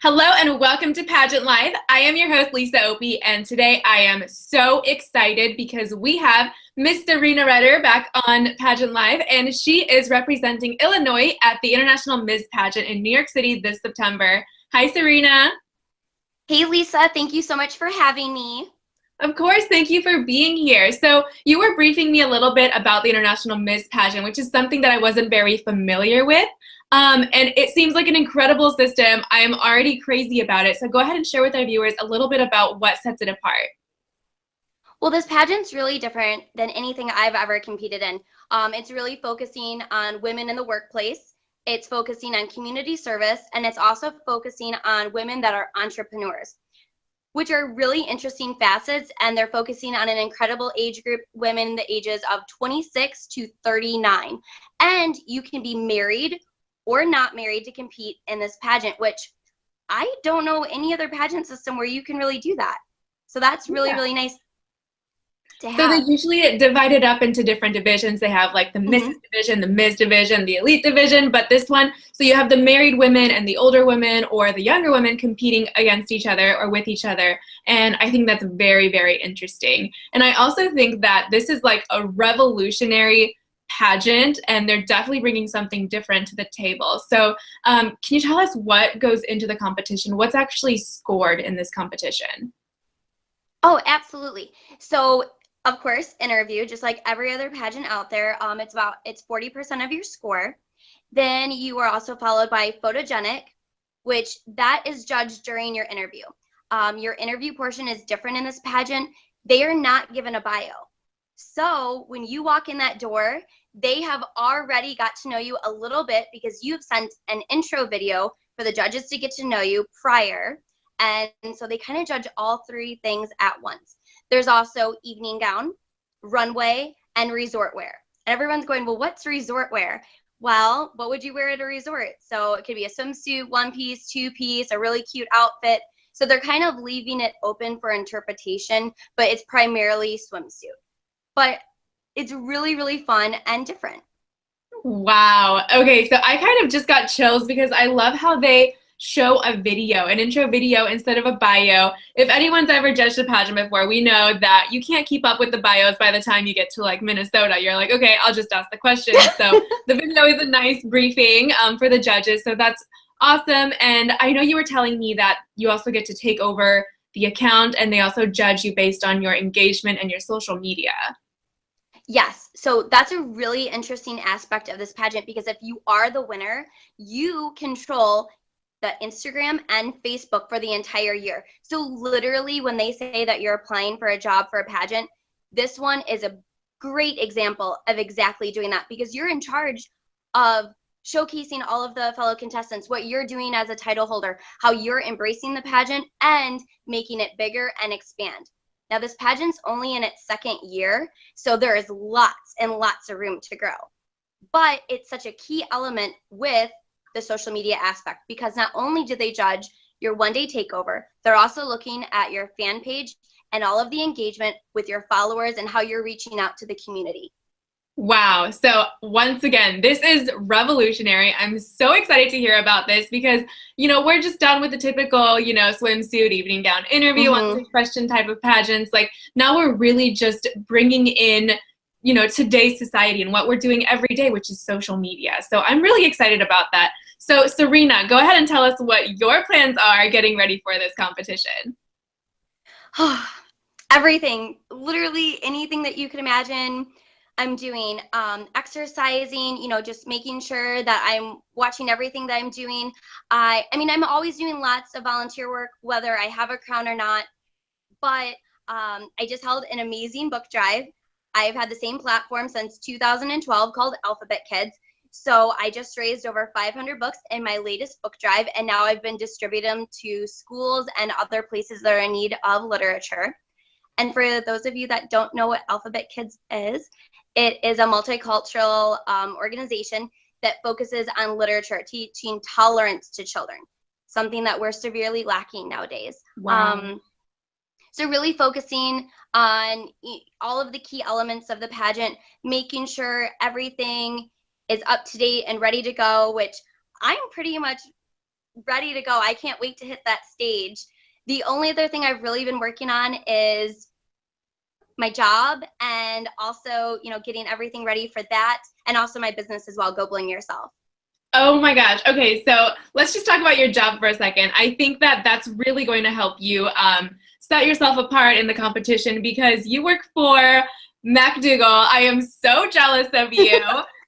Hello and welcome to Pageant Live. I am your host, Lisa Opie, and today I am so excited because we have Miss Saryna Ritter back on Pageant Live, and she is representing Illinois at the International Ms. Pageant in New York City this September. Hi, Saryna. Hey, Lisa. Thank you so much for having me. Of course, thank you for being here. So you were briefing me a little bit about the International Ms. Pageant, which is something that I wasn't very familiar with. And it seems like an incredible system. I am already crazy about it. So go ahead and share with our viewers a little bit about what sets it apart. Well, this pageant's really different than anything I've ever competed in. It's really focusing on women in the workplace. It's focusing on community service, and it's also focusing on women that are entrepreneurs, which are really interesting facets, and they're focusing on an incredible age group, women in the ages of 26 to 39. And you can be married or not married to compete in this pageant, which I don't know any other pageant system where you can really do that. So that's really, really nice to have. So they usually divide it up into different divisions. They have like the Mrs. division, the Ms. division, the Elite division, but this one, so you have the married women and the older women or the younger women competing against each other or with each other. And I think that's very, very interesting. And I also think that this is like a revolutionary pageant, and they're definitely bringing something different to the table. So can you tell us what goes into the competition? What's actually scored in this competition? Oh, absolutely. So of course, interview, just like every other pageant out there, it's 40% of your score. Then you are also followed by photogenic, which that is judged during your interview. Your interview portion is different in this pageant. They are not given a bio. So when you walk in that door, they have already got to know you a little bit because you've sent an intro video for the judges to get to know you prior. And so they kind of judge all three things at once. There's also evening gown, runway, and resort wear. And everyone's going, well, what's resort wear? Well, what would you wear at a resort? So it could be a swimsuit, one piece, two piece, a really cute outfit. So they're kind of leaving it open for interpretation, but it's primarily swimsuit. But it's really, really fun and different. Wow. Okay, so I kind of just got chills because I love how they show a video, an intro video instead of a bio. If anyone's ever judged a pageant before, we know that you can't keep up with the bios by the time you get to like Minnesota. You're like, okay, I'll just ask the questions. So the video is a nice briefing for the judges. So that's awesome. And I know you were telling me that you also get to take over the account, and they also judge you based on your engagement and your social media. Yes, so that's a really interesting aspect of this pageant because if you are the winner, you control the Instagram and Facebook for the entire year. So literally when they say that you're applying for a job for a pageant, this one is a great example of exactly doing that because you're in charge of showcasing all of the fellow contestants, what you're doing as a title holder, how you're embracing the pageant and making it bigger and expand. Now this pageant's only in its second year, so there is lots and lots of room to grow. But it's such a key element with the social media aspect because not only do they judge your one-day takeover, they're also looking at your fan page and all of the engagement with your followers and how you're reaching out to the community. Wow. So once again, this is revolutionary. I'm so excited to hear about this because, you know, we're just done with the typical, you know, swimsuit, evening gown interview, one question type of pageants. Like now we're really just bringing in, you know, today's society and what we're doing every day, which is social media. So I'm really excited about that. So Saryna, go ahead and tell us what your plans are getting ready for this competition. Everything, literally anything that you can imagine. I'm doing exercising, you know, just making sure that I'm watching everything that I'm doing. I mean, I'm always doing lots of volunteer work, whether I have a crown or not. But I just held an amazing book drive. I've had the same platform since 2012 called Alphabet Kids. So I just raised over 500 books in my latest book drive, and now I've been distributing them to schools and other places that are in need of literature. And for those of you that don't know what Alphabet Kids is, it is a multicultural organization that focuses on literature, teaching tolerance to children, something that we're severely lacking nowadays. Wow. So really focusing on all of the key elements of the pageant, making sure everything is up to date and ready to go, which I'm pretty much ready to go. I can't wait to hit that stage. The only other thing I've really been working on is my job, and also, you know, getting everything ready for that, and also my business as well, Go Bling Yourself. Oh my gosh. Okay, so let's just talk about your job for a second. I think that that's really going to help you set yourself apart in the competition because you work for MacDougall. I am so jealous of you.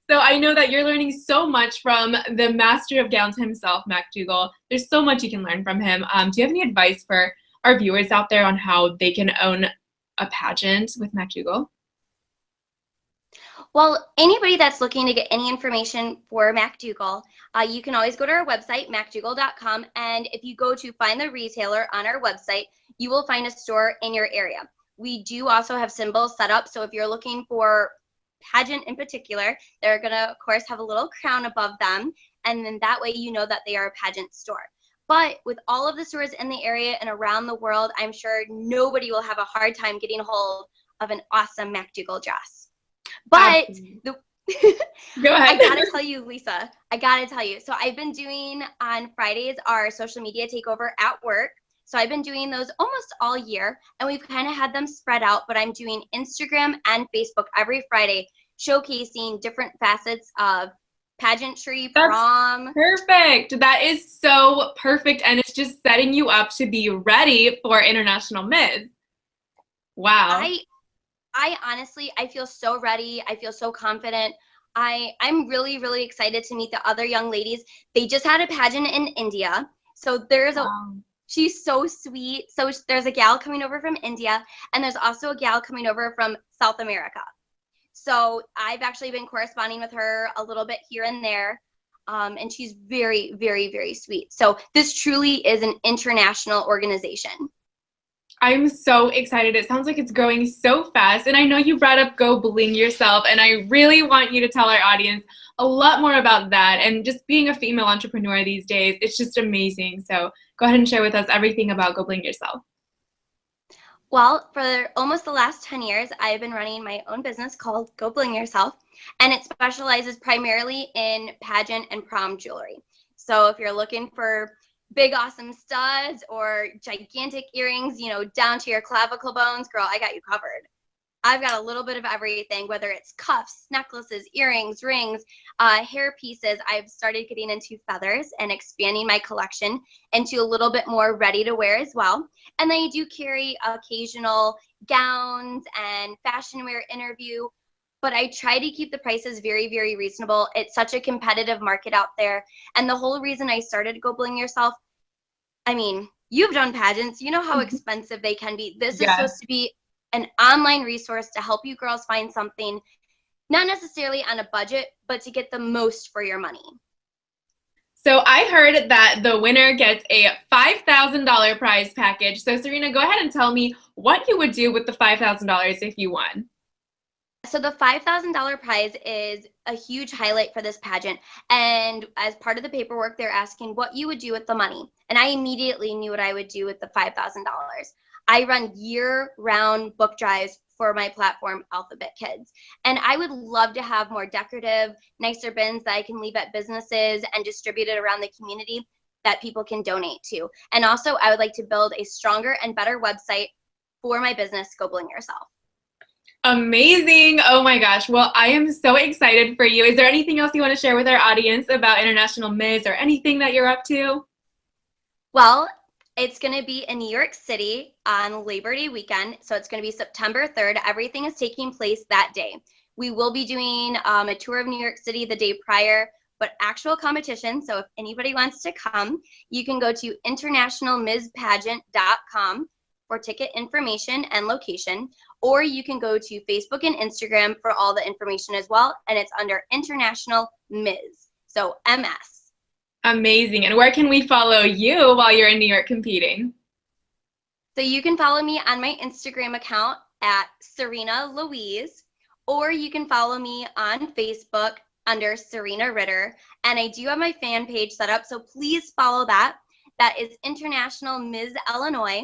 So I know that you're learning so much from the master of gowns himself, MacDougall. There's so much you can learn from him. Do you have any advice for our viewers out there on how they can own a pageant with MacDougall? Well, anybody that's looking to get any information for MacDougall, you can always go to our website, macdougall.com, and if you go to find the retailer on our website, you will find a store in your area. We do also have symbols set up, so if you're looking for pageant in particular, they're going to, of course, have a little crown above them, and then that way you know that they are a pageant store. But with all of the stores in the area and around the world, I'm sure nobody will have a hard time getting a hold of an awesome MacDougall dress. But Go ahead. I gotta tell you, Lisa, I gotta tell you. So I've been doing on Fridays our social media takeover at work. So I've been doing those almost all year, and we've kind of had them spread out, but I'm doing Instagram and Facebook every Friday, showcasing different facets of pageantry, prom. Perfect. That is so perfect, and it's just setting you up to be ready for International Miss. Wow. I honestly, I feel so ready. I feel so confident. I'm really, really excited to meet the other young ladies. They just had a pageant in India. So there's she's so sweet. So there's a gal coming over from India, and there's also a gal coming over from South America. So I've actually been corresponding with her a little bit here and there. And she's very, very, very sweet. So this truly is an international organization. I'm so excited. It sounds like it's growing so fast. And I know you brought up Go Bling Yourself, and I really want you to tell our audience a lot more about that. And just being a female entrepreneur these days, it's just amazing. So go ahead and share with us everything about Go Bling Yourself. Well, for almost the last 10 years, I've been running my own business called Go Bling Yourself, and it specializes primarily in pageant and prom jewelry. So if you're looking for big, awesome studs or gigantic earrings, you know, down to your clavicle bones, girl, I got you covered. I've got a little bit of everything, whether it's cuffs, necklaces, earrings, rings, hair pieces. I've started getting into feathers and expanding my collection into a little bit more ready to wear as well. And then I do carry occasional gowns and fashion wear interview, but I try to keep the prices very, very reasonable. It's such a competitive market out there. And the whole reason I started Go Bling Yourself, I mean, you've done pageants, you know how expensive they can be. This is supposed to be an online resource to help you girls find something, not necessarily on a budget, but to get the most for your money. So I heard that the winner gets a $5,000 prize package. So Saryna, go ahead and tell me what you would do with the $5,000 if you won. So the $5,000 prize is a huge highlight for this pageant. And as part of the paperwork, they're asking what you would do with the money. And I immediately knew what I would do with the $5,000. I run year-round book drives for my platform, Alphabet Kids. And I would love to have more decorative, nicer bins that I can leave at businesses and distribute it around the community that people can donate to. And also, I would like to build a stronger and better website for my business, Go Bling Yourself. Amazing. Oh my gosh. Well, I am so excited for you. Is there anything else you want to share with our audience about International Miss or anything that you're up to? Well, it's going to be in New York City on Labor Day weekend. So it's going to be September 3rd. Everything is taking place that day. We will be doing a tour of New York City the day prior, but actual competition. So if anybody wants to come, you can go to internationalmizpageant.com for ticket information and location, or you can go to Facebook and Instagram for all the information as well, and it's under International Ms. So MS. Amazing. And where can we follow you while you're in New York competing? So you can follow me on my Instagram account at Saryna Louise, or you can follow me on Facebook under Saryna Ritter, and I do have my fan page set up, so please follow that. That is International Ms. Illinois.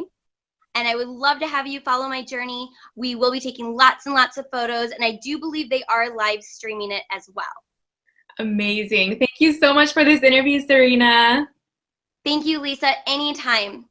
And I would love to have you follow my journey. We will be taking lots and lots of photos, and I do believe they are live streaming it as well. Amazing. Thank you so much for this interview, Saryna. Thank you, Lisa. Anytime.